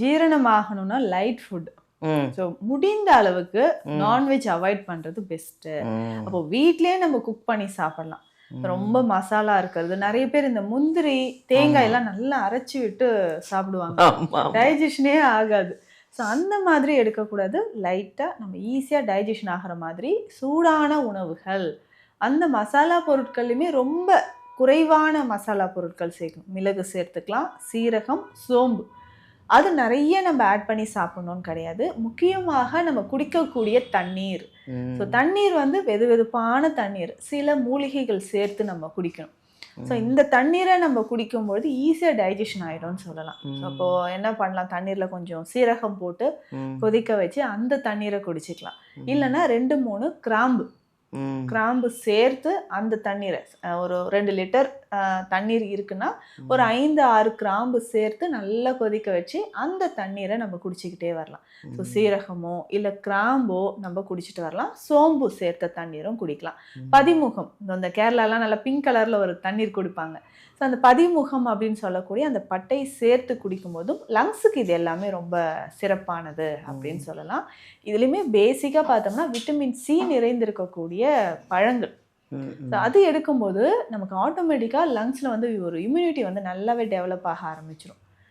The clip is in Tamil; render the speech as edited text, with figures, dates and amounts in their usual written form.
ஜீரணமாகணும்னா லைட் ஃபுட். ஸோ முடிந்த அளவுக்கு நான்வெஜ் அவாய்ட் பண்ணுறது பெஸ்ட்டு. அப்போ வீட்லேயே நம்ம குக் பண்ணி சாப்பிடலாம். ரொம்ப மசாலா இருக்கிறது, நிறைய பேர் இந்த முந்திரி தேங்காய் எல்லாம் நல்லா அரைச்சி விட்டு சாப்பிடுவாங்க, டைஜஷனே ஆகாது. ஸோ அந்த மாதிரி எடுக்கக்கூடாது. லைட்டாக நம்ம ஈஸியாக டைஜஷன் ஆகிற மாதிரி சூடான உணவுகள், அந்த மசாலா பொருட்கள்லையுமே ரொம்ப குறைவான மசாலா பொருட்கள் சேர்க்கணும். மிளகு சேர்த்துக்கலாம், சீரகம், சோம்பு, அது நிறைய நம்ம ஆட் பண்ணி சாப்பிடணும்னு கிடையாது. முக்கியமாக நம்ம குடிக்கக்கூடிய தண்ணீர். ஸோ தண்ணீர் வந்து வெது வெதுப்பான தண்ணீர், சில மூலிகைகள் சேர்த்து நம்ம குடிக்கணும். ஸோ இந்த தண்ணீரை நம்ம குடிக்கும்போது ஈஸியாக டைஜஷன் ஆகிடும்னு சொல்லலாம். ஸோ அப்போது என்ன பண்ணலாம், தண்ணீரில் கொஞ்சம் சீரகம் போட்டு கொதிக்க வச்சு அந்த தண்ணீரை குடிச்சிக்கலாம். இல்லைன்னா 2-3 கிராம்பு சேர்த்து அந்த தண்ணீரை, ஒரு 2 லிட்டர் தண்ணீர் இருக்குன்னா ஒரு 5-6 கிராம்பு சேர்த்து நல்லா கொதிக்க வச்சு அந்த தண்ணீரை நம்ம குடிச்சிக்கிட்டே வரலாம். ஸோ சீரகமோ இல்லை கிராம்போ நம்ம குடிச்சிட்டு வரலாம். சோம்பு சேர்த்த தண்ணீரும் குடிக்கலாம். பதிமுகம், இந்த கேரளாலாம் நல்லா பிங்க் கலரில் ஒரு தண்ணீர் குடிப்பாங்க. ஸோ அந்த பதிமுகம் அப்படின்னு சொல்லக்கூடிய அந்த பட்டை சேர்த்து குடிக்கும் போதும் லங்ஸுக்கு இது எல்லாமே ரொம்ப சிறப்பானது அப்படின்னு சொல்லலாம். இதுலேயுமே பேசிக்காக பார்த்தோம்னா விட்டமின் சி நிறைந்திருக்கக்கூடிய பழங்கள். ஸோ அது எடுக்கும்போது நமக்கு ஆட்டோமேட்டிக்காக லங்ஸில் வந்து ஒரு இம்யூனிட்டி வந்து நல்லாவே டெவலப் ஆக ஆரம்பிச்சிடும்.